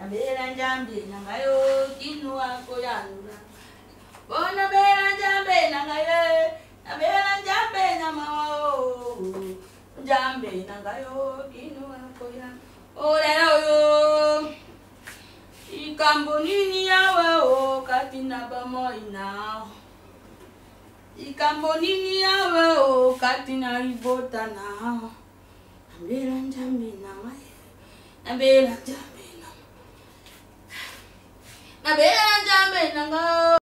Abela njambe nangayo kinu wako yanura. Bona bela njambe nangayo. Abela njambe namao. Njambe nangayo kinu wako yanura. Orero yo. Ikambo nini yawe o katina bamoina. Ikambo nini yawe o katina ribota na. Abela njambe nangayo. Abela njambe. Abela njambe nangayo.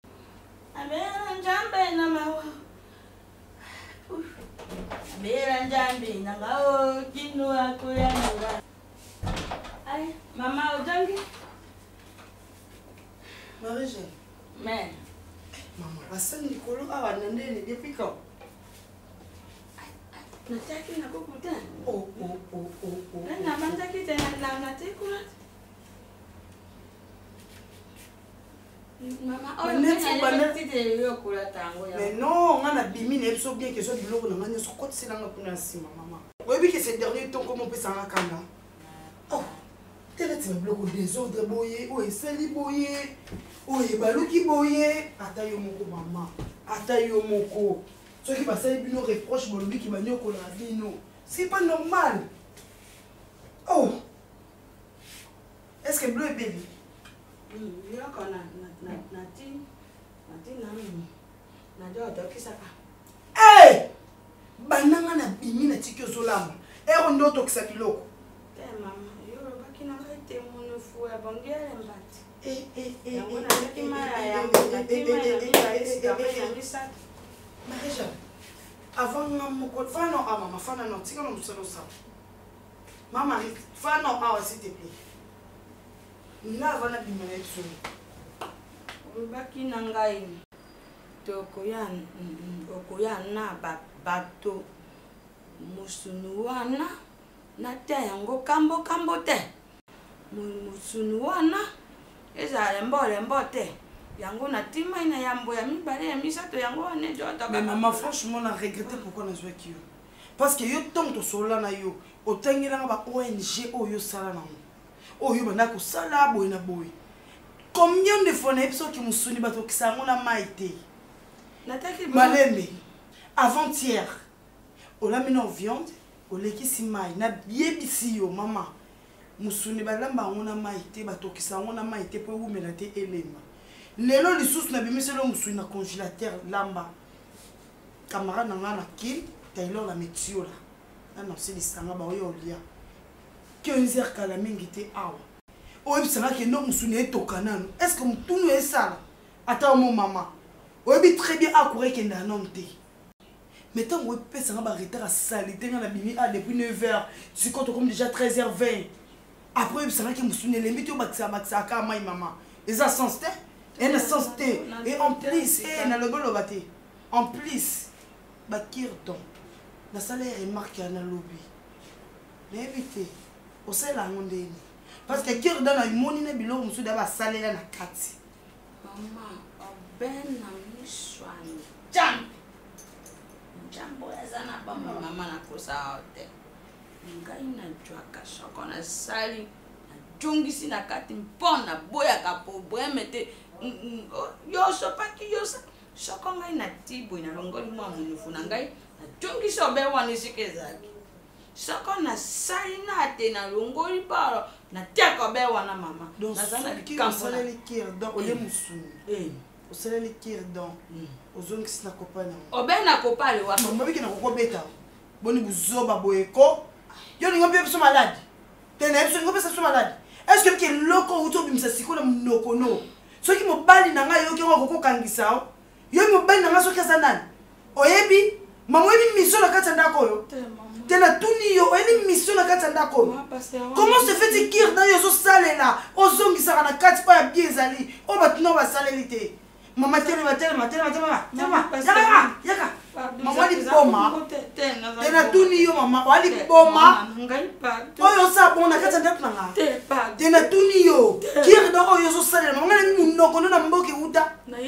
Abela njambe namawa. Abela njambe nangayo kinu wako yanura. Ay, mama ujangi? Marie-Jeanne. Mais. Maman, Hassan Nicolo a abandonné depuis quand? Nataki na kukuta. Oh. Na manjaki tena na tekula. Mama, mais non, on a bimi ne so bien que so biloko na ngani so kote selanga kuna sima maman. Oui que ces derniers temps comment on peut s'en kanda. Oh. Tela ti biloko désordre boye, o esali boye. O ebaluki boye, ata yo moko maman. Ata yo moko. Ceux qui passent bino reproche bolobi ki banyoko la bino. C'est pas normal. Oh. Est-ce que bleu est bébé? Hey! Bananga na bimi na tiki ozolamba. Ero ndo tokisa biloko. Marie-Jeanne, avant mon fano à maman, fana non, tika non solo ça. Maman, fano à s'il te plaît. Na vana bimene tsu. Baki nangai. Tokoya na bato. Musunuwana na te yango kambo te. Musunuwana eza lembo te. Yango na tima ina yambo ya mibale ya misato yango ane jota. Mais maman, franchement, on a regretté pourquoi on a joué avec yo. Parce que yo tombe to sola na yo. Otangela ba ONG o yo sala na mo. O yo bana ko sala boy na boy. Combien de fois na episode qui musuni bato ki sa ngona maité. Nataki Malembe. Avant-hier, on a mis en viande, on l'a qui si maï. Na biebisi yo maman. Musuni balamba ngona maité bato ki sa ngona maité pour vous menate elema. Lelo lisusu na bimisi lo musuni na congélateur lamba. Camarade na ngana ki Taylor la metiola. Non, c'est l'isanga ba oyo lia. 15h kala mingi te awa. Oyebi sanga ke no musuni etokanano. Est-ce que mutunu esala? Ata mo maman. Oyebi très bien akure ke ndanom te. Mais tant que pesa nga ba retard à salité nga na bimi a depuis 9h, tu comptes comme déjà 13h20. Après oyebi sanga ke musuni lembi to bakisa ka mai maman. Eza sens te? Et sens te. Et en plus, na lobolo bate. En plus, bakir don. Na salaire remarque na lobby. L'éviter. Au sein la monde. Parce que qui dans la moni na bilo musu da ba salaire na kati. Maman, ben na miswani. Jam. Jambo ezana ba mama na kosa hote. Ngai na jwaka shoko na sali. Jungisi na kati mpona boya kapo boya mete. Yo sopaki yo sa. Shoko ngai na tibo ina longoli mwa munufu na ngai. Tungi sobe wani sikezaki. Soko na sali na te na longoli paro na teko be wana mama. Donc na qui osala les kir dans ole musuni. Osala les kir dans ozongi sina kopana. Obe na kopale wa. Mama biki na kokobeta. Boni buzoba boyeko. Yo ningo be so malade. Tena biso ningo be so malade. Est-ce que ke loko uto bimisa sikola mnoko no. Soki mobali na nga yo ke ngoko kangisa. Yo mobali na nga soki azanani. Oyebi maman ebi mission na kati ndako yo. Tena tuni yo eni mission na kati ndako yo. Comment se fait-il kir dans yo so salela? Ozongi saka na kati pa ya bien ezali. O batino ba salelité. Maman tele. Yaka. Maman li boma. Tena tuni yo maman wali boma. Oyo sa bona kati ndako na nga. Tena tuni yo. Kir dans yo so salela. Maman ni munoko no na mboke uta. Na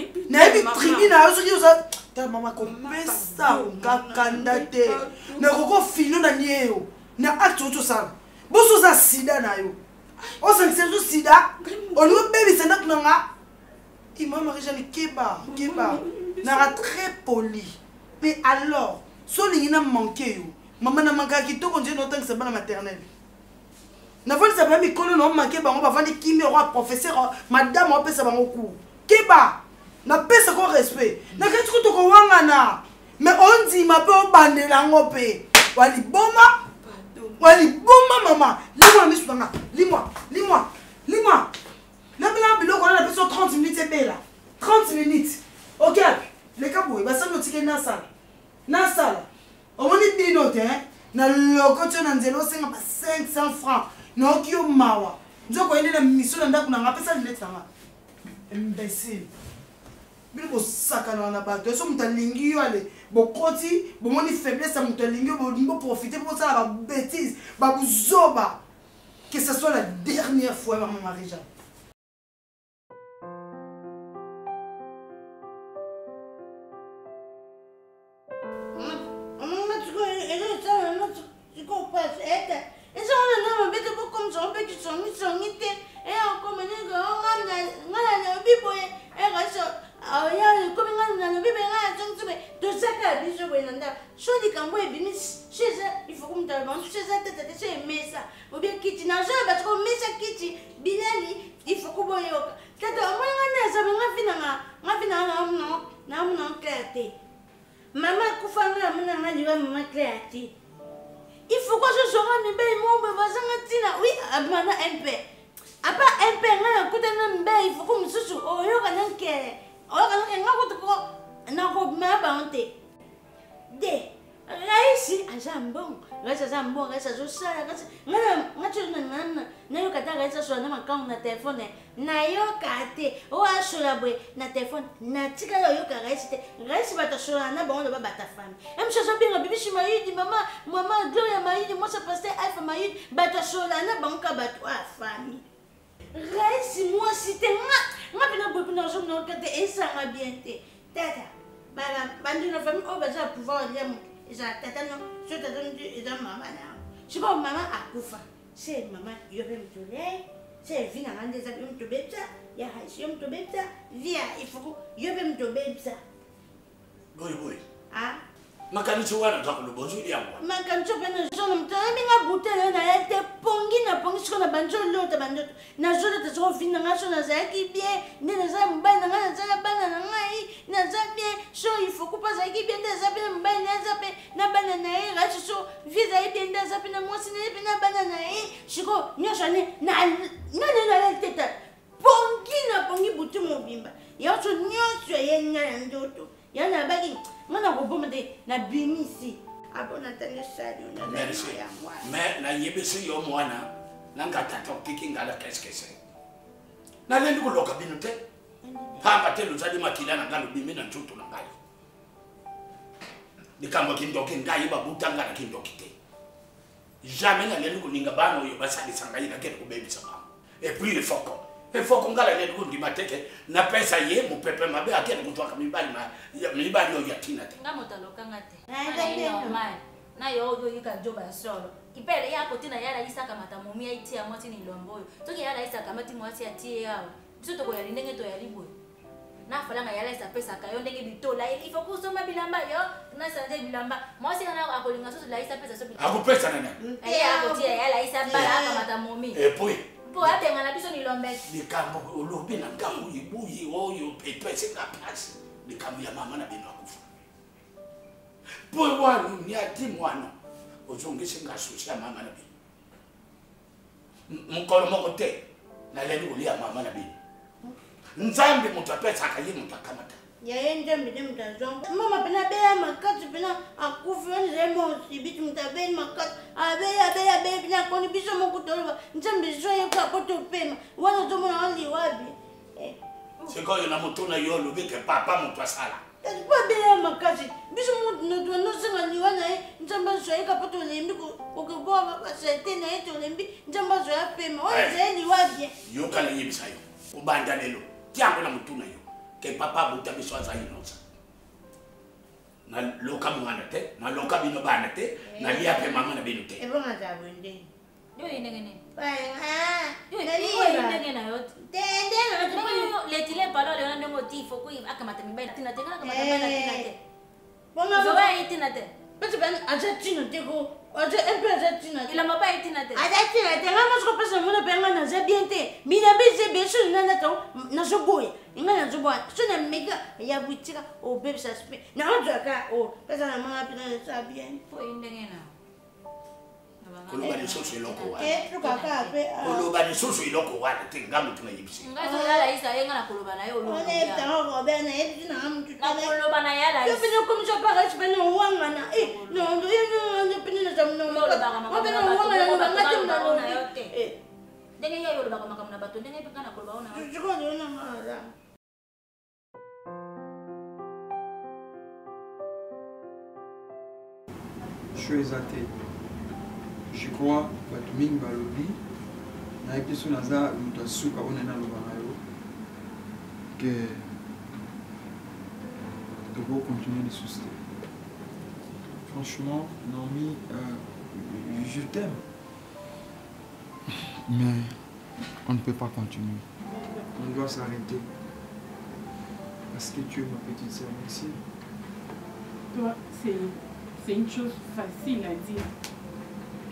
ebi tribuna yo so yo sa ta mama kopesa kakanda te na koko filo na nyeo na acte auto ça boso za sida na yo o sense zo sida Oligo baby c'est notre nanga. Il m'a marié Jeanne Keba. Nara très poli. Mais alors, Soli n'a manqué. Maman n'a manqué qui tout continue autant que c'est pas la maternelle. N'a pas ça même qu'on n'a manqué on va vendre qui me roi professeur madame on peut ça mon cours. Keba. N'a pas ça qu'on respect. N'a qu'est-ce que tu comprends mais on dit ma peu bande la ngope. Wali boma. Wali boma maman. Lis-moi mis là. Lis-moi. Là biloko on a appelé 30 minutes c'est belle là. 30 minutes. OK. Les caboué ba ça no tike na sala. On dit binote hein. Na loko tio na nzelo senga pa 500 francs. No kio mawa. Nzoko ende na mission na ndako na ngapesa lunette sanga. Imbécile. Biloko sakana na bato. So mutalingi yo ale. Bokoti, bomoni faiblesse mutalingi yo bo profiter pour ça la bêtise. Ba buzoba. Que ce soit la dernière fois maman Marie-Jeanne. Il faut que je sois un bébé, mon bébé, oui, un peu. À part un peu, il faut que je sois au lieu Raisi azambong, raisa zambong, raisa zusala, raisa. Na yo kata raisa so na makang na telephone, na yo kate, o asula bwe na telephone, na tika yo ka raisi te, raisi bata so na bongo ba bata fami. Em so so binga bibi shimayidi mama Gloria mayidi mo sa pasteur Alpha mayidi bata so na bongo ka batu fami. Raisi moi si te nga bina bwe na so na kate esa nga biente. Tata, bandi na famille o ba za pouvoir lemo. Tata non, je te donne du maman. Je sais pas, maman a couffé. C'est maman, je vais me tourner. C'est vina dans des avions de bébé. Il y a un de bébé. Viens, il faut que je vais me tourner. Boy. Ah? Makani chuwana takulu bonjour ya mwa. Makani chopena jona mtana minga butele na yete pongi na banjo lota bandoto. Na jona ta so fina ngaso na zaki bien, ne na za mbana na za bana na ngai, na za bien, so il faut couper zaki bien de za bien mbana na za pe na bana na e rachi so visa e bien de za pe na mwasi na bana na e shiko nyosha ne na teta. Pongi butu mobimba. Ya so nyosha ye nya ndoto. Ya na bagi mana robomade na bimisi abona tane sadi na merci mais na yebisi yo mwana nanga tata kiki ngala keskese na lendi ko loka binute pamba telo zadi makila na ngalo bimi na ntutu na ngai dikambo kindoki ngai babuta ngala kindoki te jamais na lendi ko ninga bano yo basali sangai na kete ko baby sama et puis le foko ngala lendi ko ndi mateke na pesa ye mu pepe mabe akene kutwaka mibali yo yatina te ngamota lokanga te na yo yika joba solo ipele yako tina yala isaka mata momia itia mwati ni lomboyo toki yala isaka mati mwati atie yao biso to yali ndenge to yali boy na falanga yala isa pesa kayo ndenge bitola ifo kusoma bilamba yo na sanje bilamba mwasi na akolinga so la isa pesa so bilamba akupesa nana akotia yala isa bala mata momi puis po atenga na biso ni lombe likambo olobi na ngambo ibuyi oyo pepe singa pasi likambo ya mama na bino akufa po wanu ni ati mwana ozongise ngasusi ya mama na bino mukolo moko te na leli ulia mama na bino nzambi mutapesa akaye mutakamata yaende mbide mtazonga mama pena beya makati pena akufa nzemo sibiti mtabeni makati abe pena koni biso mokutolwa nzambi zoye kwa poto pema wana zomo na wali wabi sikoyo na mutuna yolo bike papa mutwasala pas beya makati biso mutu no senga ni wana nzamba zoye kwa poto lembi ko boba basete na eto lembi nzamba zoye pema wana zeli wabi yo kala yibisayo ubanda lelo tiango na mutuna yo ke papa buta biso azayinosa na loka mwana te na loka bino bana te na lia pe mama na bino te ebonga zabonde yo inengene yo yo inengena yote te ti faut que akamata mibaya tina te kana kamata bana tina te. Bonga Zoe tina te. Parce que aja tina te ko. Aja un peu aja tina te. Il a mabaya tina te. Aja tina te ngama sko pesa mona penga na za bien te. Mina beze beso na to na so boy. Inga na so boy. So na mega ya butika o baby sa spe. Na ojo ka o pesa na mona pina na sa bien. Foi indengena. Koloba lisusu iloko wana. Kaka pe. Koloba lisusu iloko wana tingamu tunayibisi. Ngazo yala isa yenga na koloba na yo lo. One tango be na ebi na amu Na koloba na yala yo isa. pina comme ça pas respect no wanga na no no pina na sam no Lo baga mama. pina wanga na banga na na yote. Ndenge yo lo baga mama na bato ndenge pika na koloba ona. Juko na mara. Je suis athée. Je crois que tout le monde na episo naza mutu suka on na lobanga yo que de vous continuer de soutenir. Franchement, Naomi, je t'aime. Mais on ne peut pas continuer. On doit s'arrêter. Parce que tu es ma petite sœur, merci. Toi, c'est une chose facile à dire.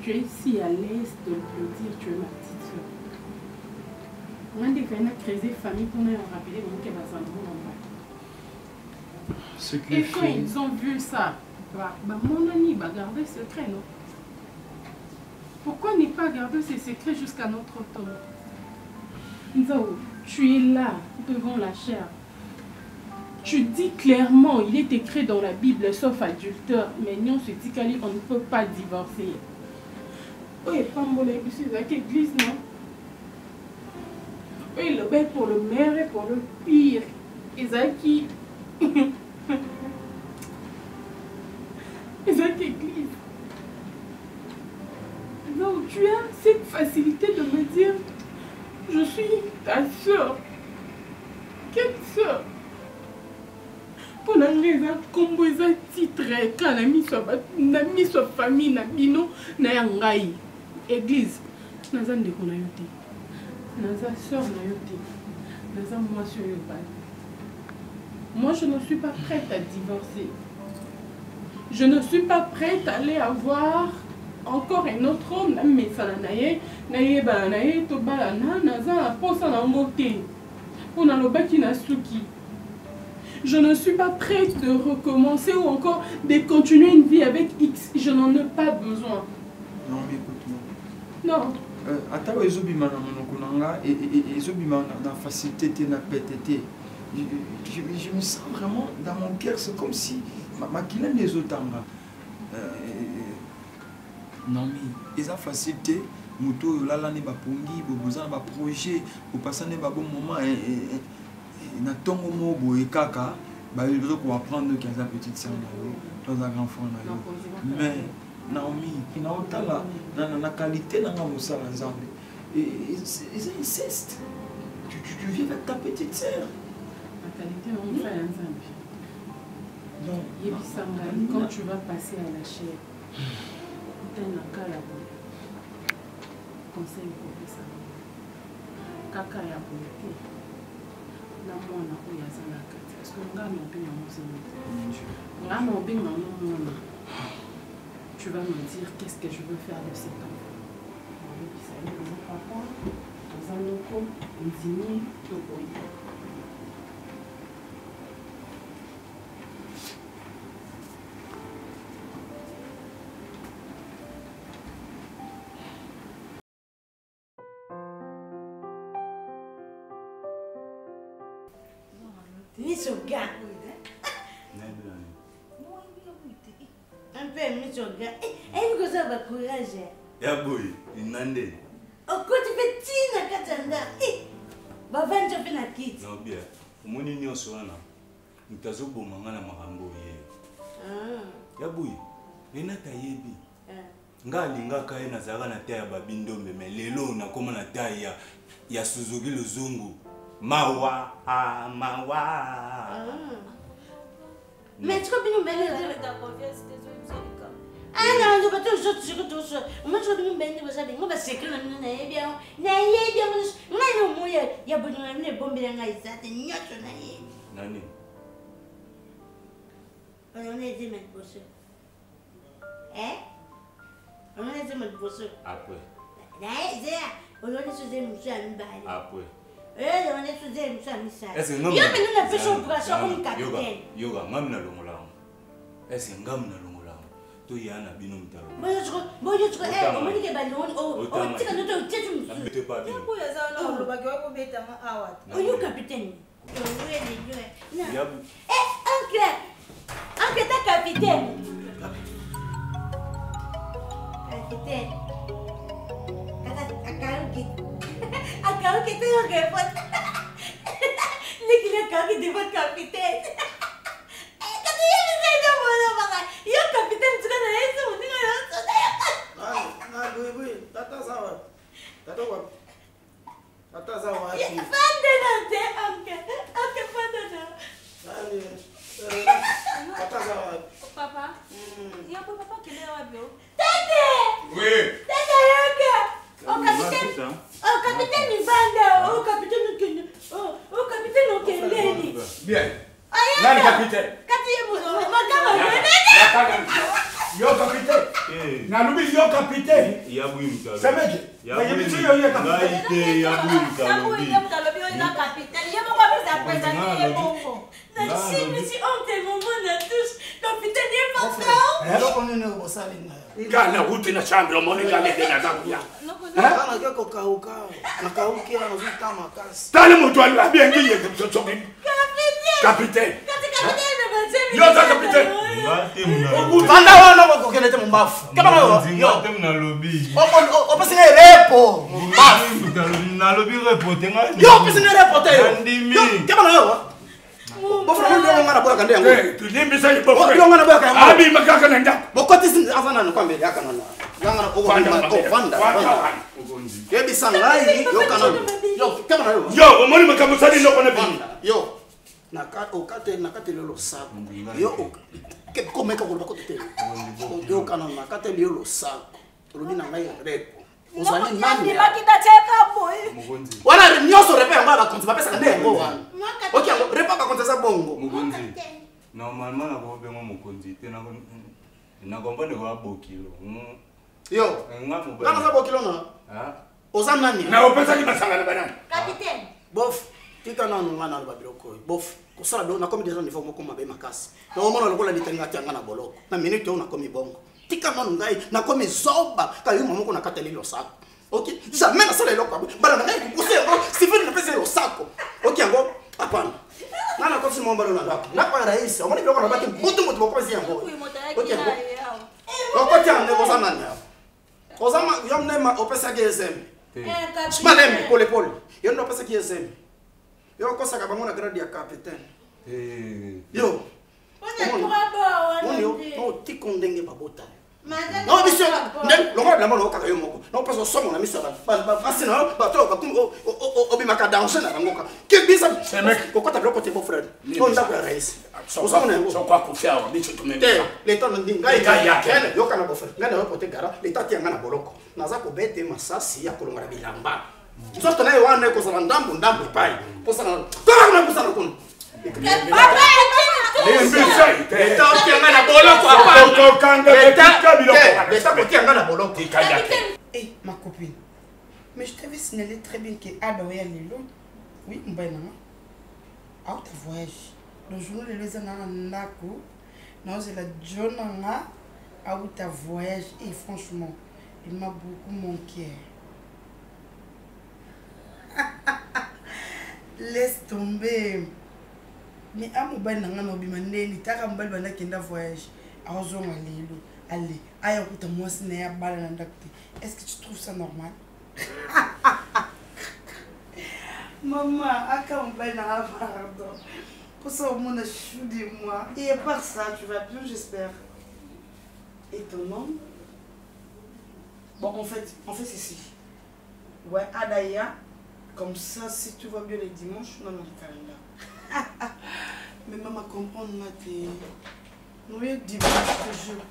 Tu es si à l'aise de le dire, tu es ma petite soeur. On a des créé famille pour nous rappeler que Ce qui et quand ils ont vu ça, mon ami va garder secret, non? Pourquoi ne pas garder ces secrets jusqu'à notre temps? Nzao, tu es là, devant la chair. Tu dis clairement, il est écrit dans la Bible, sauf adultère, mais non, se dit qu'on ne peut pas divorcer. Oui, pas mon église, c'est l'église, non? Oui, le bien pour le meilleur et pour le pire. Isaki. Isaki église. Non, tu as cette facilité de me dire, je suis ta soeur. Quelle soeur? Pour la raison, comme vous êtes titré, quand on a mis sa famille, na bino, na yangai. Église, naza ndeko na yo te, naza sœur na yo te, naza mwasi oyo bali. Moi, je ne suis pas prête à divorcer. Je ne suis pas prête à aller avoir encore un autre homme. Mais ça na ye bala na ye to bala na naza posa na ngote. Pour na lobaki na suki. Je ne suis pas prête de recommencer ou encore de continuer une vie avec X. Je n'en ai pas besoin. Non, mais écoute-moi. Non. Attends, ezobima na monoko nanga et ezobima na facilité na pétété. Je me sens vraiment dans mon cœur, c'est comme si ma kilène des otanga. Non mais eza facilité moto lala ne ba pongi boboza ba projet au passer ne ba bon moment et na tongo mo boye kaka ba il faut apprendre qu'il y a petite sœur dans un grand frère na yo. Mais Naomi, il a la qualité dans la ensemble. Et ils insistent. Tu viens avec ta petite sœur. La qualité on fait ensemble. Non. Quand tu vas passer à la chair, tu as un cas à conseil pour ça. Kaka ya bonté. Na mwana ko ya zana kati. Parce que nga no binga mo zana. Nga no binga no mwana. Tu vas me dire qu'est-ce que je veux faire de cet enfant. Papa, dans un loco, un dîner, tout Misoga. Un peu misoga. Elle me a courage. Ya boy, inande. Oh, quand tu fais tina katanda. Ba vendre fait na kit. Non bien. Omoni nyonso wana. Mutazo bomanga na makambo ye. Ya boy, nena tayebi. Nga lingaka ye nazaka na terre babindombe mais lelo na koma na terre ya Suzuki Luzungu. Mawa, mawa. Mais tu comprends bien le Ta confiance tes ah non, je vais tout ça. Moi je vais bien vous savez, moi c'est que non bien. Na ye bien moi non moi ya bon na ne bombe na isa te nyoto na ye. Nani? On est dit mettre bosseux. Hein? On est dit mettre bosseux. Après. On est sous un monsieur à mi-bail. Après. On est sous un monsieur à mi-bail. Est-ce que nous avons fait son opération comme capitaine. Yoga, ngam na longola. Est-ce que ngam na longola? To yana bino mtalo. Moi je trouve on dit que ballon oh tika notre tête nous. N'habitez pas bien. Pour les gens le bagage ko beta ma awat. Oh capitaine. Yabu. Uncle ta capitaine. Capitaine. Acabo que tengo que le quiero acá que debo capitán. Yo capitán tu kana eso, ningo yo. Tata sawa. Tata sawa. Fande na te uncle. Uncle fande na. Tata sawa. Papa. Ya papa qui est là bio. Tete. Oui. Tete yoga. Oh capitaine. Oh capitaine Ibanda. Oh capitaine Okende. Oh capitaine Okende. Bien. Nani capitaine? Yo capitaine. Nalubi yo capitaine. Yabu mtalo. Semeke. Yabu yo capitaine. Ngaite yabu mtalo. Sabu ile mtalo bio ina capitaine. Yemo kwa pesa pesa ni bongo. Si oncle maman na tous. Capitaine est pas Alors on est au saline. Ngana kuti na chambre moni ngale na zakuya. Kana keko kauka. Nakaukia na zuta makasi. Tali mtu alibia ngiye mtotoki. Capitaine. Yo capitaine. Ngate mna. Banda wana bakokelete mumbafu. Kama yo. Ngate mna lobby. O pese repo. Na lobby reporter ngani. Yo pese repo te. Ndimi. Kama yo. Bofra ndio ngana boya kande yangu. Tulimbisa ni bofra. Yo ngana boya kande yangu. Abi makaka nenda. Bokoti sin afana no kwambe yakana na. Ngana ogo vanda. Kebi sangai yo kana. Yo kama yo. Yo omoni makamusani no kona bi. Yo. Nakate lelo sako. Yo ke komeka ko bakoti te. Yo kana nakate lelo sako. Tolobi na ngai repo. Ozali nani? Bakita cheka boy. Mugonzi. Wana nyoso repo yango abakonzi bapesa kande yango wana. Ok, repo abakonzi za bongo. Mugonzi. Normalement na ko bengo mugonzi te na kompane ko abokilo. Yo. Ngamu Kana za bokilo na? Ah. Oza nani? Na opesa ki masanga na banana. Capitaine. Bof. Tika na ngana na babiloko. Bof. Kosala do na komi déjà niveau moko mabe makasi. Na omona lokola litenga tianga na boloko. Na minute on na komi bongo. Tika na ngai na komi zoba ka yo moko na kateli lo sako. OK? Jamais na sala eloko. Bala na ngai kusi yango, sifini na pesa lo sako. OK yango? Hapana. Nana kosi momba na ndako. Na kwa rais, omoni biloko na baki mutu boko pesa yango. OK yango? Okoti ande kosa nani hapo? Kosa ma yomne ma opesa GSM. Malem pole. Yo ndo pesa GSM. Yo kosa ka bango na grade ya capitaine. Yo. Yo, no tikondenge babota. No biso, ndeng longo na mona okaka yo moko. No pesa somo na miso ba asina ba to ba kum obi maka danse na ngoka. Ke bisa kokota bloko te bo frère. No nda kwa rais. So kwa kufia wa bicho tumemba. Leta ndinga yake. Yo kana bo frère. Ngana yo pote gara, leta ti ngana boloko. Naza ko bete masasi ya kolonga na bilamba. Nzoto na yo wana ko sala ndambo pai. Posana. Tara na posana kun. Papa, Leta otianga na boloko hapa. Kokanga Leta otianga na boloko. Eh, ma copine. Mais je t'avais signalé très bien que Adoya Lilo. Oui, Mbenama. À ta voyage. Le jour où les gens n'ont pas c'est la Jonanga à ta voyage et franchement, il m'a beaucoup manqué. Laisse tomber. Mais à mon bain n'a pas bimandé ni ta rambal bana kenda voyage. À Ozon Lilo. Allez, aïe, écoute moi ce n'est pas l'andacté. Est-ce que tu trouves ça normal? Maman, à quand on bain n'a pas pardon. Pour ça au monde a chou de moi. Et à part ça, tu vas bien, j'espère. Et ton nom? Bon, en fait c'est ici. Ouais, Adaya. Comme ça, si tu vois bien les dimanches, on a notre calendrier. Mais maman comprend là que nous y dimanche de jour.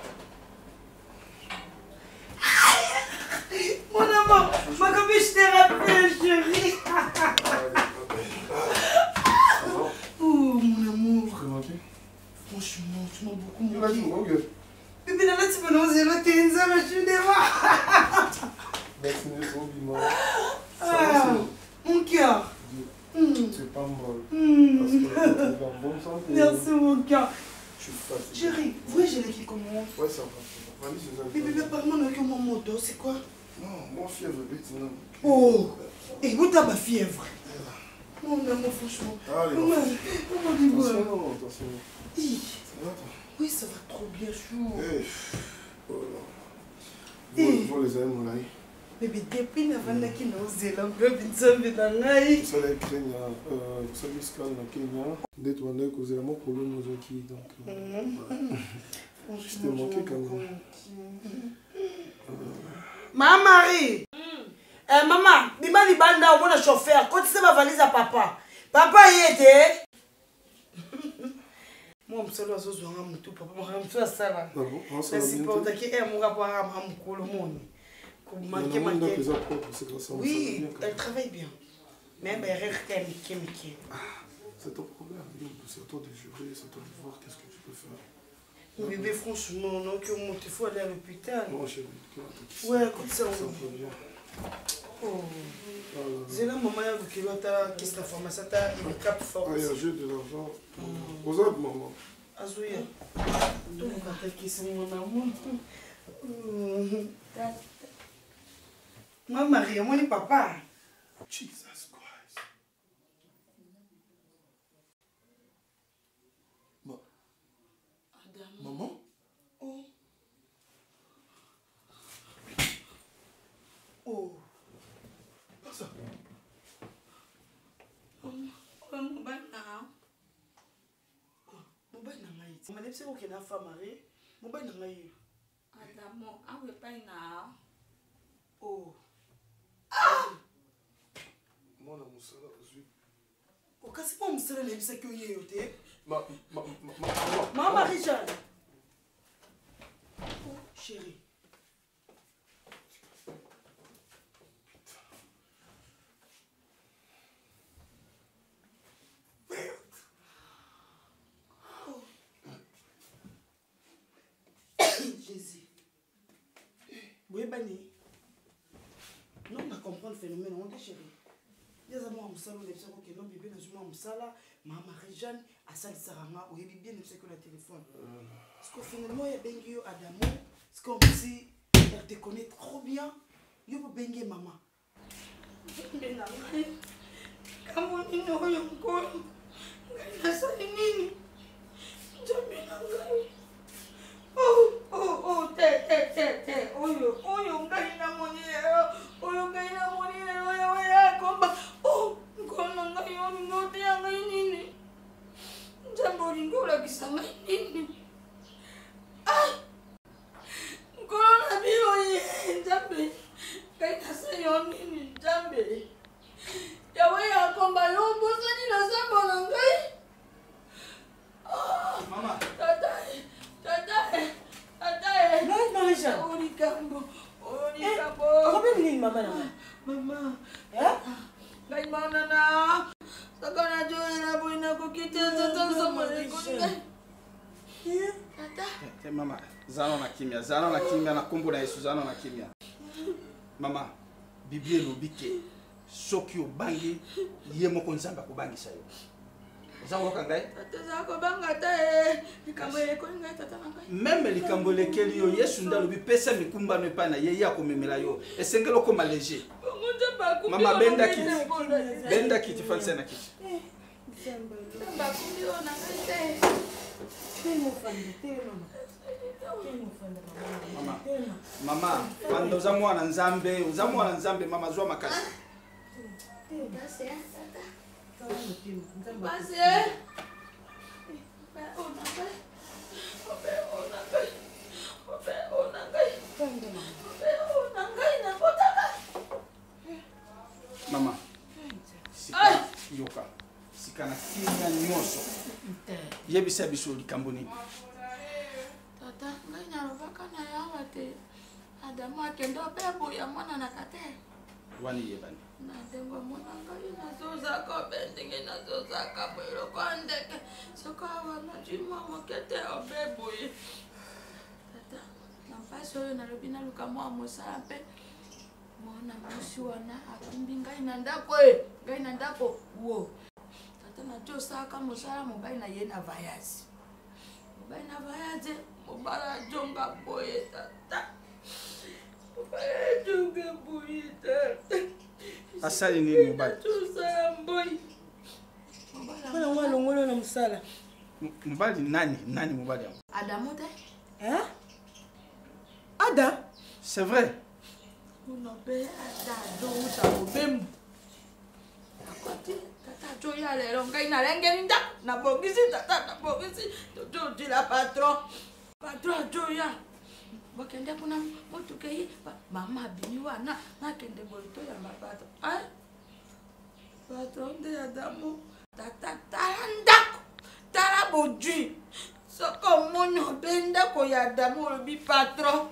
Mon amour, ma copine, je t'ai rappelé, chérie. Ouh, bonne santé. Merci mon gars. Je suis fatigué. Chérie, oui, j'ai l'écrit comment? Ouais, ça va. Bébé, apparemment, on a mon moto, c'est quoi? Non, moi, fièvre, non. Oh! Et vous t'as ma fièvre? Mon amour, franchement. Allez, attention. Oui, ça va trop bien, chou. Vous les amis, mon ami. Bébé, depuis Navana qui nous faisait la bébé, ça me donne l'aïe. Ça les Kenya, ça jusqu'à la Kenya. Dès qu'on a causé mon problème aux autres, donc. Je t'ai manqué quand même. Ma Marie! Maman, bima li banda au bon chauffeur, quand tu sais ma valise à papa. Papa y était. Moi, je suis là, je suis là, papa, je suis là, c'est pas que je suis oui, elle travaille bien. Mais elle est c'est ton problème, c'est à toi de jurer, c'est à toi de voir qu'est-ce que tu peux faire. Bébé, franchement, non, que mon il faut aller à l'hôpital. Non, chérie, ouais, comme ça, oh. C'est là, maman, qui va qui est la pharmacie, il est cap fort. Ah, il y a juste de l'argent. Aux autres, maman. Azouya. Tout le monde qui c'est mon amour. Ma Marie, moi, ni papa. Jesus Christ. Maman? Oh. Oh. Pas ça. C'est où qu'il a fait Marie? Mon bain n'a pas eu. Adamo, I will pay now. Oh. Moi, on a mon salaire aujourd'hui. Oh, qu'est-ce que mon salaire est ce que vous avez? Maman, Marie-Jeanne. Oh, chérie. Jésus. Oui, Bani. Non, on a compris le phénomène, on est chérie. Il y a des gens qui ont des gens qui ont bébé dans une sala, Marie-Jeanne, à Sali Sarama, où il y a bien des gens qui ont le téléphone. Parce que finalement, il y a des gens Adamo, c'est comme si elle te connaît trop bien. Il y a des gens maman. Oh, te, oyo, ngai na monero, oyo ngai na monero, oyo ya komba, oh, nkona ngai yo ngote ya ngai nini, njambo lingo la kisa ngai nini, ah, nkona biyo ye, njambe, ngai na se yo nini, njambe, yawe ya komba yo bosani na sambo na ngai, ah, Mama. Tatae. Non, Marie-Jeanne. Orikambo. Combien de maman? Maman. Hein? Ngai manana. Sakana joera boina kokite tata samale koninga. Tata. Mama, zana na kimia na kombo na Yesu zana na kimia. Mama, Biblia lobike soki obangi ye moko nzamba ko bangisa yo. Zango kangai? Tata ko banga te. Likambo koninga tata ngai. Même likambo lekeli yo Yesu ndalobi pesa mikumba no pa na ye ya komemela yo. Esengelo ko léger. Mama benda kiti fanse na kiti. Mama, mando za mwana nzambe mama zwa makasi. Basi. Mama. Sika yoka. Sika na kimia nyoso. Yebisa biso likambo nini? Tata, ngai na rovaka na yawa te. Adamu akendo bebo ya mwana na kate. Wani yebani. Na dengo mwana ngai na zoza ka bendinge na zoza ka bero kwandeke. Soko wana jima mokete obebo ye. Tata, na mpasi oyo na lobi na luka mwa mosala mpe mwana mwasi wana akumbi ngai na ndako wo. to saka mosala mobali na ye na voyage. Mobali na voyage, mobala jonga boye tata. Mobala jonga boye tata. Asali nini mobali? Tusala mboyi. Mwana mwana ngolo na musala. Mobali nani? Nani mobali yango? Adamu te? Hein? Ada? C'est vrai. Unobe ada do uta mobembu. Akwati tata jo ya lelo ngai na lenge nda na bongisi tata na bongisi to di la patron. Patron jo ya. Bakende kuna mutu kei mama bini wana nakende bolito ya mapato. Ai? Patron de Adamu tata tarandako. Tara bodui. Soko mono benda ko ya Adamu lobi patron.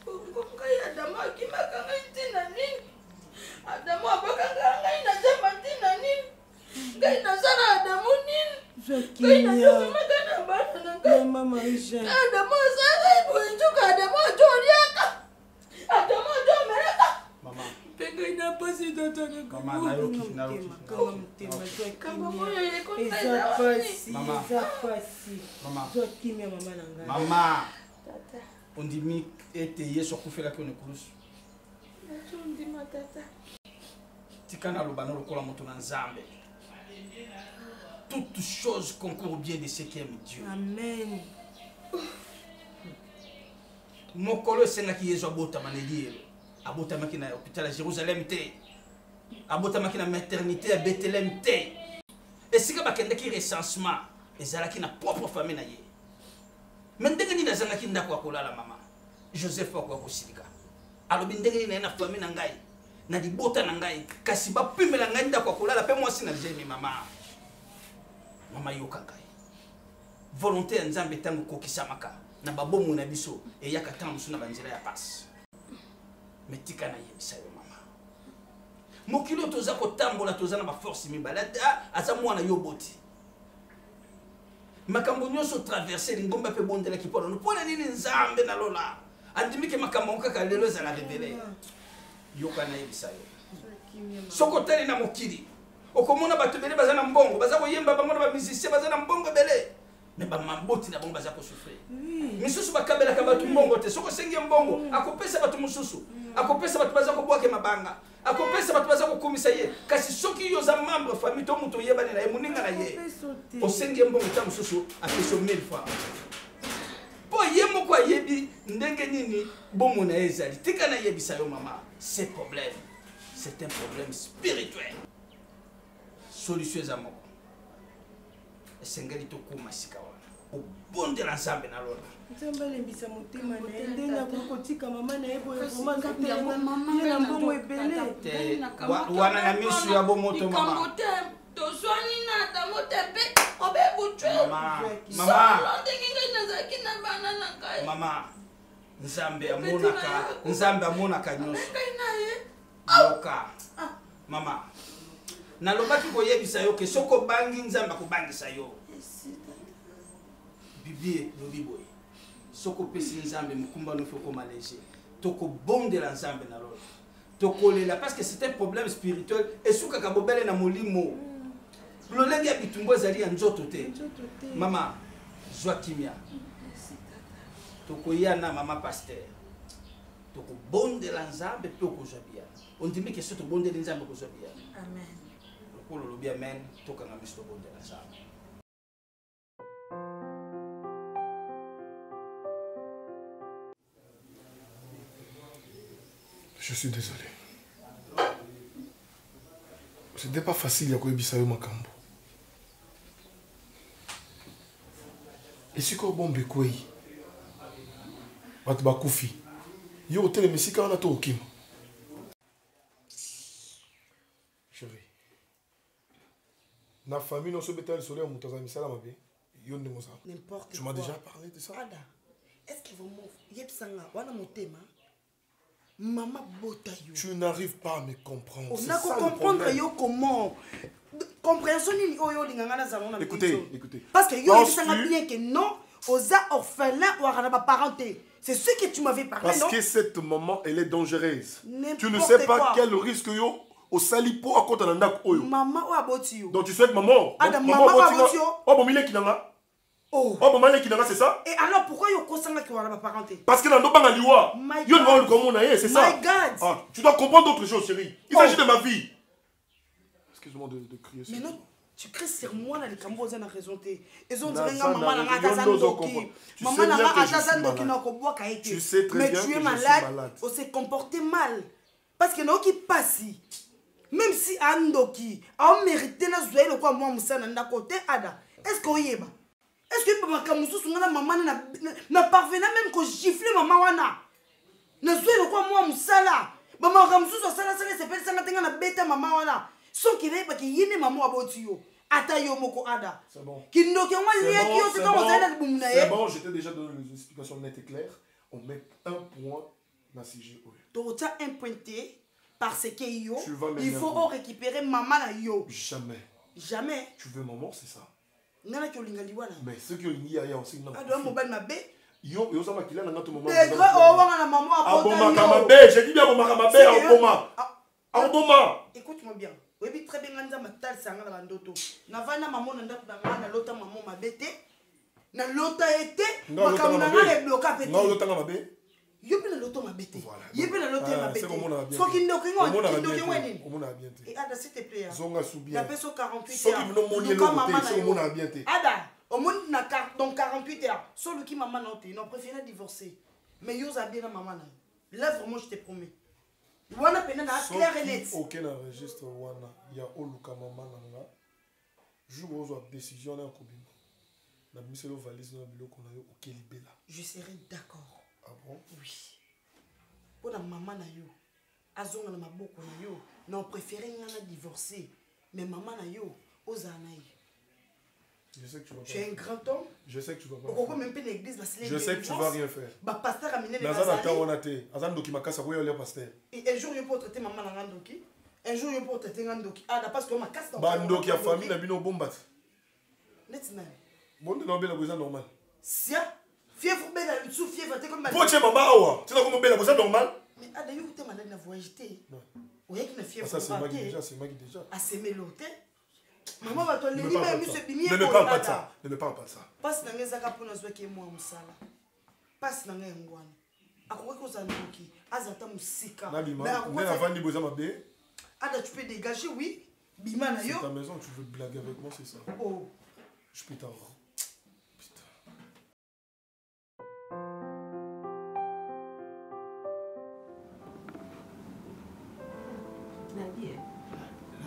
Bonga ya Adamu akimaka ngai tina nini? Adamu abakanga ngai na zamba tina nini? Ngai na sala Adamu nini? Ngai na zamba kana bana na ngai. Mama Isha. Adamu sasa ibo njuka Adamu joriaka. Adamu jomereka. Mama. Penga ina pasi tata na Mama nayoki. Kamba moyo yeko Eza pasi. Mama. Eza pasi. Mama. Zo kimia mama na ngai. Mama. Tata. Ondimi ete yeso kufela ki onekulusu. Natundi matata. Tikana lobano lokola moto na nzambe. Toutes choses concourent au bien de ceux qui aiment Dieu. Amen. Mokolo esengaki yesu abotama na elielo. Abotamaki na hôpital à Jérusalem te. Abotamaki na maternité à Bethléem te. Esika bakendaki recensement ezalaki na propre famille na ye. Mais ndenge nini azangaki ndako ya kolala mama Joseph akwa kosilika alobi ndenge nini na famille na ngai na libota na ngai kasi bapimela ngai ndako ya kolala pe mwasi na jemi mama yoka ngai volonté ya nzambe tango kokisamaka na babomu na biso eyaka tango mosu na banzela ya pasi metika na yebisa yo mama mokilo toza kotambola toza na baforce mibale aza mwana yo boti makambo nyonso traverser lingomba pe bondela kipola no pona nini nzambe na lola andimike makambo kaka lelo za la révéler yoka na yebisa yo soko tali na mokili okomona bato bele bazana mbongo baza koyemba bango na ba musicien bazana mbongo bele mais ba maboti na bango baza ko souffrir misusu bakabela ka bato mbongo te soko sengi mbongo akopesa bato mususu akopesa bato baza ko boake mabanga akopesa bato baza ko komisa ye kasi soki yo za membre famille to muto yebani na ye muninga na ye osengi mbongo ta mususu apeso 1000 francs po ye moko ayebi ndenge nini bomo na ezali tika na yebisa yo mama c'est problème c'est un problème spirituel solution za moko esengeli to kuma sika wana obondela nzambe na lona nzambe alembisa motema na ye ndenge akokotika mama na ye boye ye na mbongo ebele wana na misu ya bomoto mama tozwani na Adamu te mpe obebutwe mama ndenge ngai nazalaki na bana na ngai mama nzambe amonaka nyonso ngai na ye yoka mama nalobaki koyebisa yo ke soko bangi nzambe akobangisa yo biblie lobi boye soko pesi nzambe mokumba nofi okoma léger tokobondela nzambe na lolo tokolela parce que c'est un problème spirituel esukaka bobele na molimo lolenge ya bitumbu ezali ya nzoto te mama zwa kimia tokoya na mama pasteur tokobondela nzambe mpe okozwa bia ondimi ke so tobondeli nzambe okozwa bia amen lokolo lobi amen tokanga miso tobondela nzambe. Je suis désolé. C'était pas facile ya koyebisa yo makambo. Esika bombe kwei. Bato bakufi. Yo hotel mesika wana to okima. Chérie. Na famille non se beta le soleil muta za misala mabe. Yo ndemo ça. N'importe quoi. Tu m'as déjà parlé de ça. Ada. Est-ce que vraiment yebsanga wana motema? Maman botayo. Tu n'arrives pas à me comprendre. On a qu'à comprendre yo comment. Compréhension ni oyo linganga na zalona. Écoutez. Parce que yo yebsanga bien que non, aux orphelins ou à parenté. C'est ce que tu m'avais parlé, parce non? que cette maman, elle est dangereuse. N'importe Tu ne sais pas quoi. quel risque yo au salipo à côté d'Andak Oyo. Maman ou abotio. Donc tu souhaites maman? Ah, maman ou abotio. Oh, bon, il est qui n'a Oh, maman est qui n'a c'est ça? Et alors pourquoi yo kosanga qui wala parenté? Parce que dans nos bangs à liwa, yo ne vois comme on a, c'est ça. My God. Ah, tu dois comprendre d'autres choses, chérie. Il s'agit de ma vie. Excuse-moi de crier. Mais non, tu cries sur moi là, les Camerounais ont raison. Ils ont dit que maman n'a pas d'andoki. Maman n'a pas d'andoki n'a pas boire kaïté. Tu sais très bien que je suis malade. On s'est comporté mal. Parce que nous qui passent, même si andoki a mérité na zoé le quoi moi moussa na côté ada. Est-ce qu'on y est ba? Est-ce que maman kamoussou sungana maman na parvenait même que gifler maman wana? Na zoé le quoi moi moussa là. Maman kamoussou so sala sala c'est pas ça na tenga na bête maman wana. Son qui veut pas qu'il y ait maman abotio. Ata yo moko ada. C'est bon. Qui nous qui ont lié qui ont tout dans le boumna. C'est bon, j'étais déjà dans les explications nettes et claires. On met un point dans CG. Donc tu as un pointé parce que yo il il faut récupérer maman na yo. Jamais. Jamais. Tu veux maman, c'est ça. Nana qui olinga liwana. Mais ceux qui ont lié ailleurs aussi non. Ah doit mobile ma bé. Yo ça m'a qu'il a dans ton moment. Les gros oh wana na maman a porté. Ah bon ma bé, j'ai dit bien bon ma bé en boma. En boma. Écoute-moi bien. Oui, très bien, on a matal sanga na ndoto. Na vana maman na ndako na lota maman ma bété. Na lota été, makamuna na bloquer pété. Non, lota ma bé. Yo pe na loto ma bété. Yo pe na loto ma bété. C'est so ki ndoko ngo, ki ndoko ngweni. On a bien été. Et ada s'il te plaît. Zonga sou bien. La peso 48 so ki no moni le côté, so on a bien été. Ada, au monde na donc 48 heures. Solo qui maman na té, non préféré divorcer. Mais yo za bien na maman na. Là vraiment je te promets. Wana pena na clair et net. Aucun enregistre wana ya oluka maman nanga. Jour où on a décision na kobima. Na miselo valise na biloko na yo okelibela. Je serai d'accord. Ah bon? Oui. Pour la maman na yo, azonga na maboko na yo, non préféré ngana divorcer. Mais maman na yo, ozanaï. Je sais que tu vas pas. Tu es un grand homme. Je sais que tu vas pas. Pourquoi même pas l'église la célèbre? Je sais que tu vas rien faire. Bah pasteur a mené les bazali. Nazana on a té. Azan doki makasa ko yo pasteur. Et un jour il peut traiter maman na ngandoki. Un jour il peut traiter ngandoki. Ah da parce que ma casse dans. Ba ndoki ya famille na bino bombat. Net man. Bon de nobela boza normal. Sia. Fièvre bela sous fièvre t'es comme poche maman awa. Tu sais comment bela boza normal? Mais ada yo t'es malade na voyage té. Oui, qui na fièvre. Ça c'est magi déjà, c'est magi déjà. Ah c'est méloté. Maman va te le dire même monsieur Bimier. Ne me parle pas de ça. Ne me parle pas de ça. Passe na ngezaka pona zwa ke moi musala. Passe na ngengwana. Akoki ko zandoki. Azata musika. Mais avant ni boza mabe. Ada tu peux dégager oui. Bima na yo. C'est ta maison, tu veux blaguer avec moi, c'est ça. Oh. Je peux t'en rendre.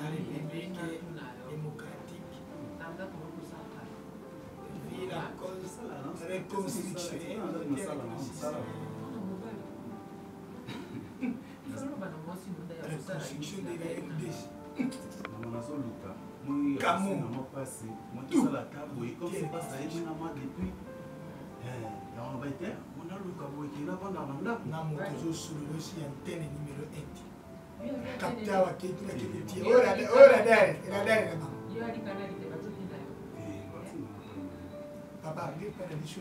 La République démocratique vit la cause reconstituée reconstruction de la RDC. Cameroun. Tout. Na moto ozosolola osi antenne numéro 1. Capteur waketi na kiti. Ora dare na bango. Papa nge pana biso.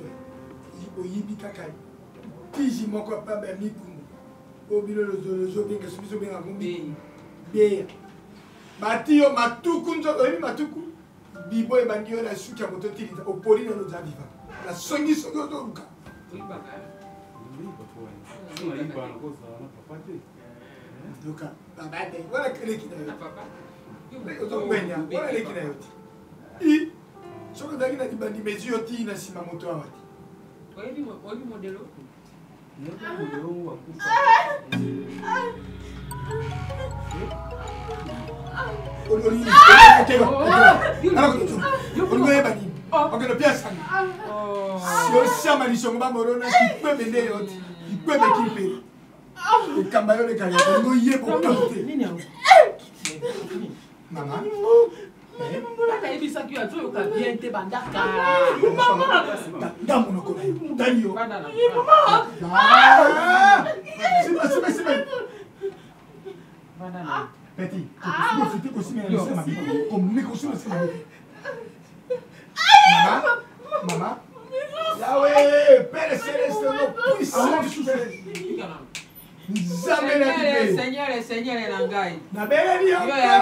Oyibi kaka. Tiji moko pa ba mikungu. Obilo lozo benga subiso benga ngombi. Beya. Matio matuku nzo oyibi matuku. Bibo ebandi yo na suki ya moto tili opoli na loza viva. La songi ozo luka. Donc, papa, voilà que l'équipe d'ailleurs. Papa, voilà l'équipe d'ailleurs. Et, ce que tu as dit, tu mesures, tu as dit, ma moto à moi. Oui, modèle. Kambayo le kaya ngo yebo kamte nini yango mama Bata ebisa ki azo yo ka bien te bandaka mama damu no kona dani yo mama siba banana petit profite ko sima no sema ko miko sima mama Yahweh Père céleste no puissant Seigneur Nangai. Nabeli yo ya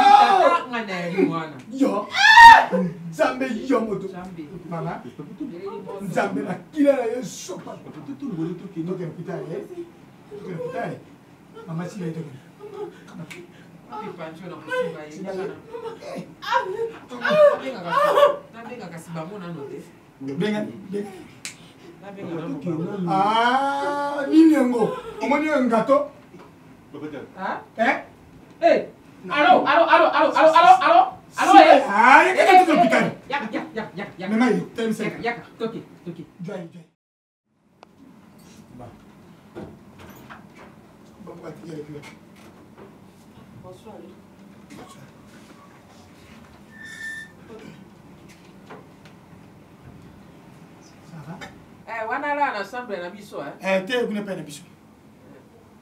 ngana ni mwana. Yo. Nzambe yo moto. Mama. Nzambe na kila na Yesu pa. Tout le monde qui nous quitter. Mama si leta. Pancho na kusiba yeye. Nabenga kasiba mona note. Benga. Ah, nini yango? Omoni ngato? Ah? Eh? Allô? Eh? Ah, yaka tu kapitani. Yaka. Mema yi, tell me say. Yaka. Toki. Joy. Ba. Ba tiye le. Bonsoir. Ça va? Wana là ensemble na biso T'es une peine biso.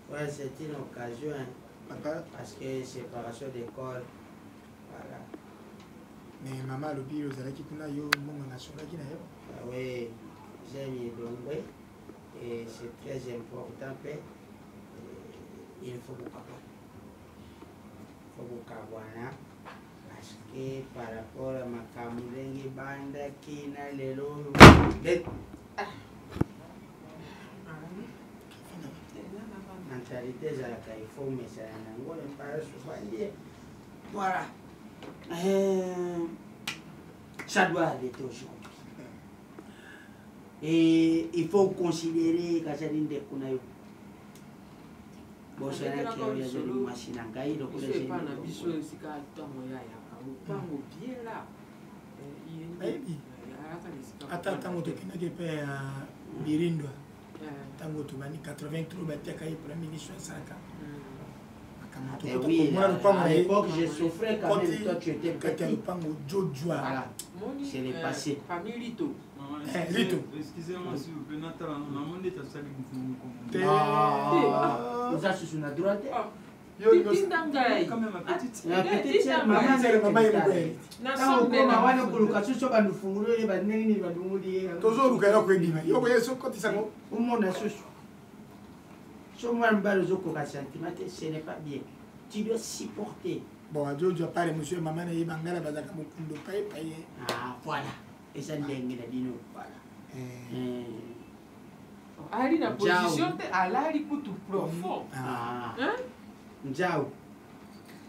Ouais, c'est une occasion, parce que séparation d'école, voilà. Mais maman, le bureau, c'est là qui a eu mon nation là qui n'a pas. Oui, j'aime y donner, et c'est très important, il faut beaucoup avoir, parce que par rapport à ma camulengi banda qui n'a les lots, mentalité ezalaka ifo mesala nango lepara sofandie voilà ça doit arrêter aujourd'hui et il faut considérer kazali ndeko na yo bosanaki oyo yazali mwasi na ngai lokolana biso esika ntango yayaka lopango bien la ata ntango tokendaki mpe ya birindwa tango tobani 83 batiaka ye premier ministre asalaka oui, à l'époque je souffrais quand même, toi tu étais petit. Voilà, c'est le passé. Famille Lito. Excusez-moi s'il vous plaît, Nathalie, on a demandé ta salle de vous associez sur la droite. Quand même ma petite sœur, maman ce n'est pas bien. Tu dois supporter. Bon, je parle, monsieur, maman, et maman, ah, voilà. Et ça n'est pas dit nous. Voilà. Ali na position te alali kutu profond. Njao.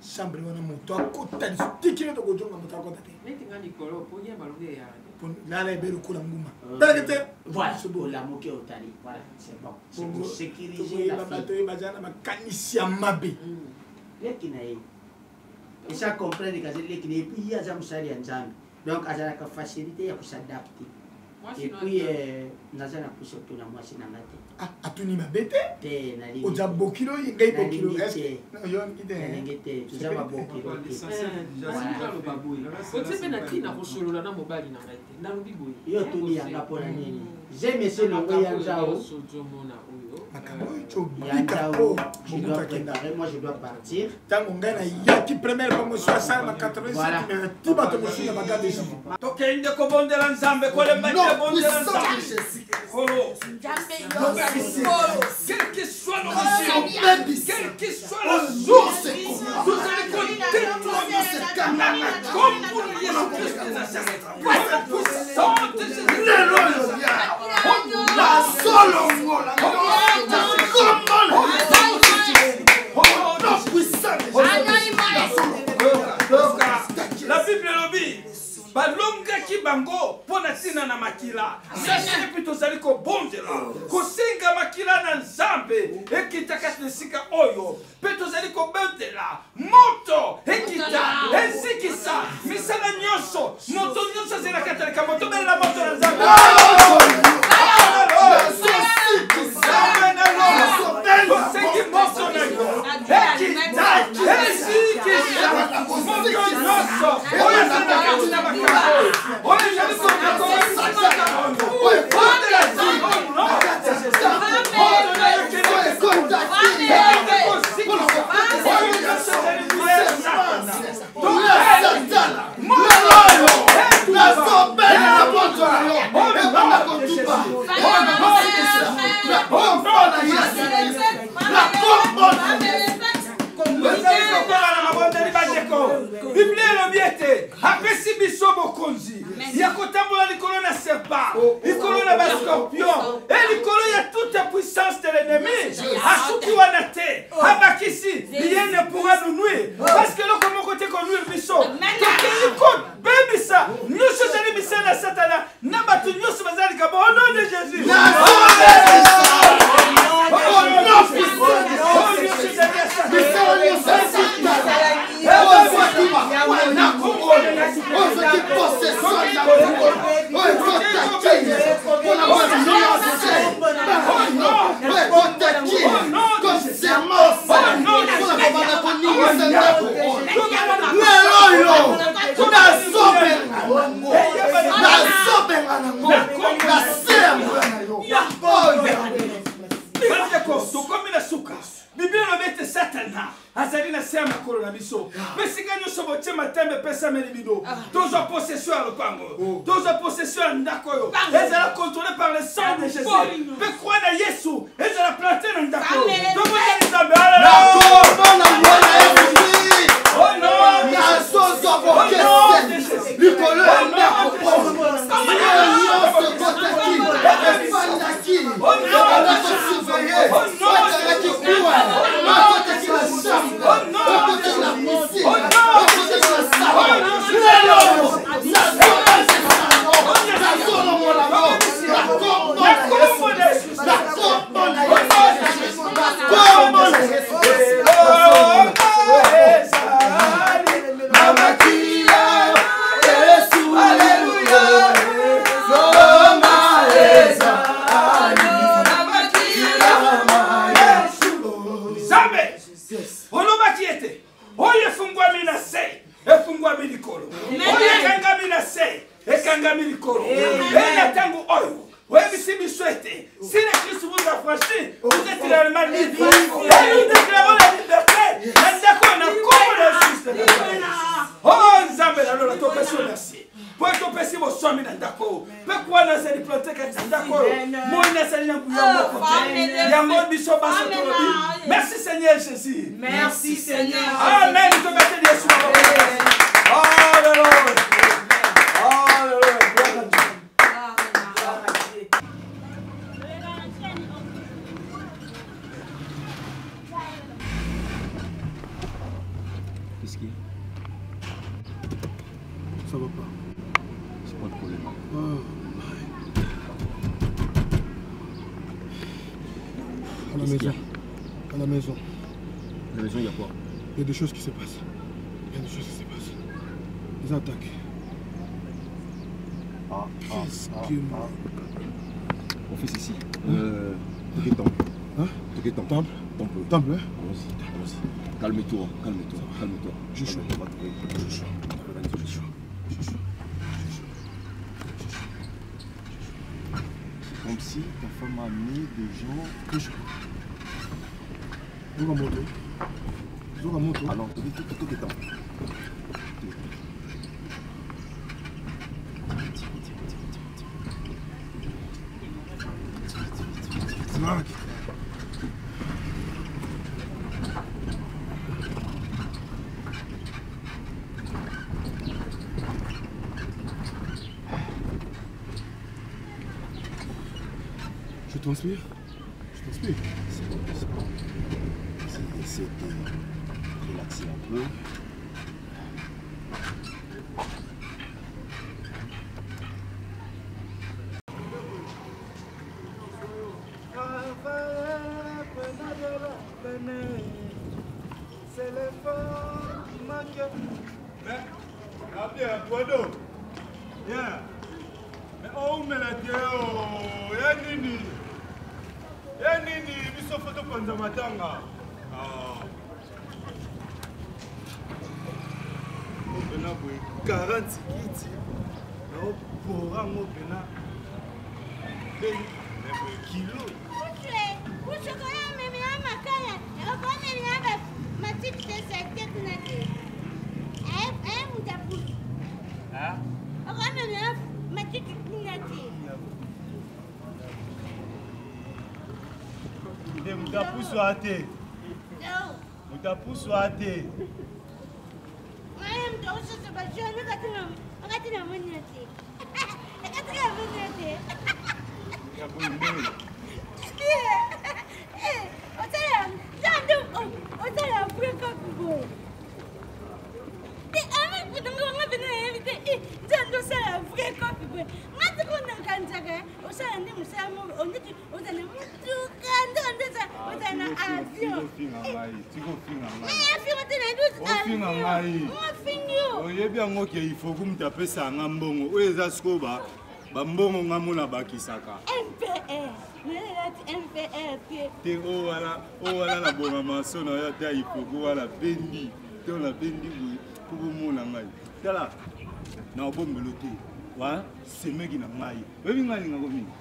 Chambre wana moto akota sticky to gojonga moto akota te. Neti ngani kolo po ye balonge ya. Là là belo kula nguma. Pelekete. Voilà, c'est bon la moquer au tali. Voilà, c'est bon. C'est pour sécuriser la bateau et bazana makanisi ya mabe. Lekinae. Et ça comprendre que c'est lekinae puis il y a jamsali ya nzambe. Donc azana ka facilité ya s'adapter. Et puis nazana pousse tout na moi c'est na ngate. Ah, atuni mabete? Te na li. Oja bokilo ngai bokilo. Est-ce non yo ngite. Ngite, tu zaba bokilo. Déjà le baboui. Otepe na tina ko solola na mobali na ngate. Na lobi boy. Yo tuli yanga pona nini? J'aime ce le ya nzao. Je dois préparer, moi je dois partir. Tango ngana yaki première promotion à ça ma 87 mais tout bateau monsieur na bagade ici. Tokende ko bondela nzambe ko le mate bondela nzambe. Kolo. Quel que soit l'origine, quel que soit la source, vous allez compter comme pour Jésus-Christ de Nazareth. Votre puissante Jésus. La solo la Bible lobi balonga ki bango pona tina na makila sasa pito zali ko bondela ko singa makila na nzambe ekitaka tsika oyo peto zali ko bondela moto ekita esikisa misala nyoso moto nyoso zela katalika moto bela moto na nzambe La Biblia elobi ete apesi biso bokonzi ya kotambola likolo na serpent likolo na bascorpion et likolo ya toute puissance de l'ennemi asuki wana te abakisi rien ne pourra nous nuire parce que le comment côté qu'on nuire biso tokeli kote bebisa nyonso ezali misala ya satana na bato nyonso bazali kaba au nom de Jésus contrôlé par le sang de Jésus. Mais croire à Jésus, et je la planté dans le d'accord. Merci Seigneur Jésus. Merci Seigneur. Amen. Qu'est-ce qu'il y a? Ça va pas. C'est pas de problème. À la maison. À la maison. À la maison, il y a quoi? Il y a des choses qui se passent. Il y a des choses qui se passent. Ils attaquent. Qu'est-ce que... On fait ceci. Toqué temple. Hein? Toqué temple. Temple? Temple, hein? Allons-y. Calme-toi, calme-toi, calme-toi. Je suis chaud. Comme si ta femme a amené des gens. Alors, tout est temps. Je transpire. C'est bon. Essaie de relaxer un peu. C'est le fort qui manque. Mais, bien, Poido. Bien. Mais oh, mais la Nini. Nini, nous sommes photo pour nous matanga. On a 40 kits. Pour un mot, kilo. Il faut que tu appelles ça un bongo. Où est-ce que tu vas mbongo ngamuna bakisaka. MPR. Te o wala na bonga maso na ya ta ipoku wala bendi. Te la bendi pour mona ngai. Tala. Na bombelo te. Wa semeki na ngai. Webi ngai ngako mingi.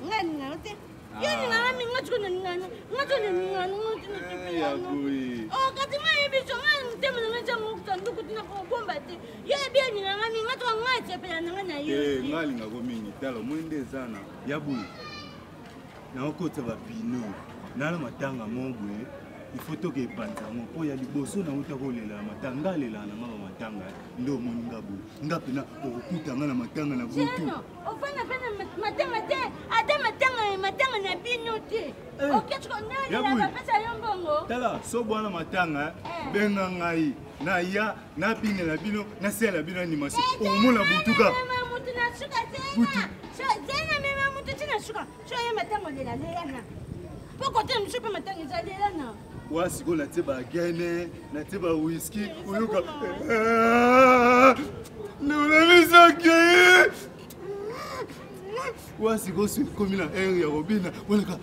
Ngai ngate. Yani na mimi ngachukuna ngana. Ngachukuna ngana ngachukuna. Ya boy. Oh kati mai bicho ngai mtema na mecha mukutanduku tina ko bomba te. Ye bia ni ngana mimi ngachukuna ngai tepela ngana yo. Ngai ngako mingi. Tala mwende sana. Ya boy. Na okota ba bino. Na la matanga mongwe. Il faut que tu panzango po ya liboso na uta kolela matanga lela na mama matanga ndo moninga bu ngapena okutanga na matanga na butu ofana pena matanga te ata matanga na bino te oketsko nani na pesa yombongo tala so bwana matanga benga ngai na ya na pingela bino na sela bino ni maso omona butuka mutu na suka butu so zena mema mutu tina suka so ya matanga lela na poko te mshupe matanga za lela na wasiko na teba gene na teba whisky uyuka nunamisake wasiko komi na air ya robina walaka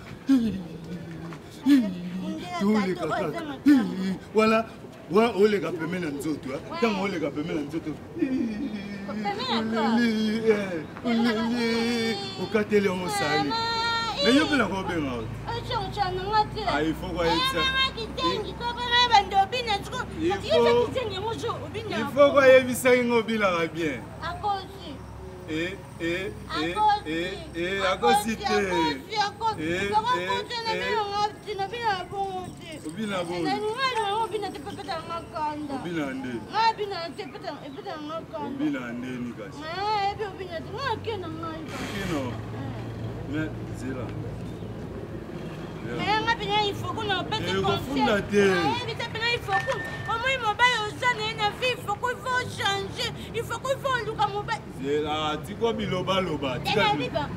tuleka kaka wala wa oleka peme na nzoto ntango oleka peme na nzoto okatele omosali mais yo pena kobenga il faut quoi il faut quoi yebisa ngobila bien akosi te obina bo obina ndeni kasi kino mais zela il faut qu'on en pète le conseil. Il faut changer. Il faut qu'on fasse le camouba. C'est là, tu vois, biloba loba. Il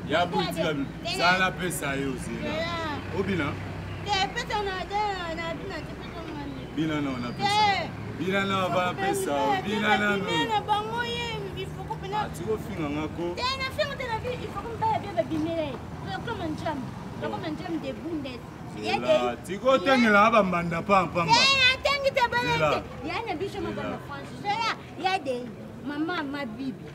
y a beaucoup de ça la paix ça y aussi. Obina. Bina non on a paix ça. Bina non on va paix ça. Bina non. Il faut qu'on ah tu vas finir ngako. Il faut qu'on paye bien bimere. Comme un jam. Comme un jam de bundes. Là, tu go tengela ba manda pamba. Tengi tabalete. Yana bisho mama France. Là, il y a des maman ma bibi.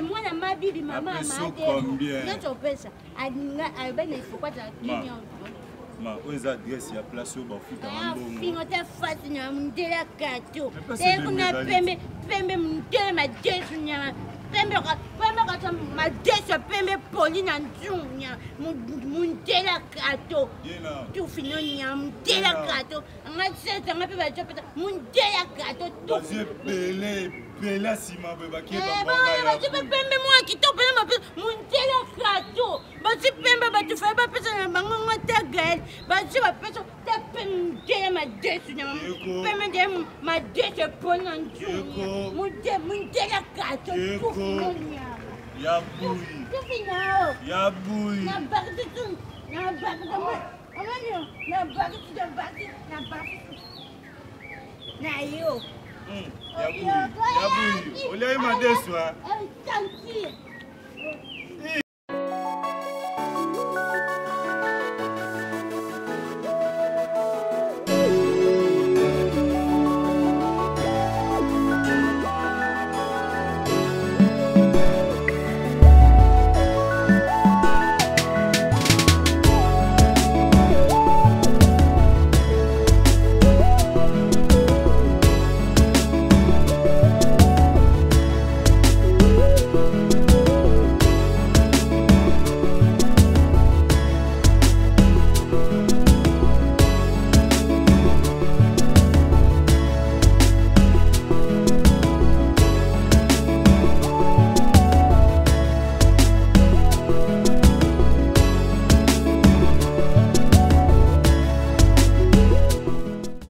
Moi na ma bibi maman ma de. Combien? Notre pesa. A ben il faut pas ta client. Ma aux adresse ya place au bafuta mbongo. Fingo te fati na mundela kato. Te kuna pembe mundela ma jesu nya. Pembe kata ma jesu pembe Pauline Nzunya. Mundela kato. Tu fino nya mundela kato. Ngase nga pe ba chopeta mundela kato. Tu Bela sima beba ki ba ba tu pembe moi ki to pembe ma mundela kato. Ba tu pembe ba tu fa ba pesa na bango ngata gal. Ba tu ba pesa ta pembe ma jesu nya. Pembe de ma jesu Pauline Nzunya. Mundela kato. Ya bouille. Ya bouille. Na bagdi tu. Na bagdi mo. Amanyo. Na bagdi. Na yo. Ya bouille. Olha aí, Madeswa. Tanki.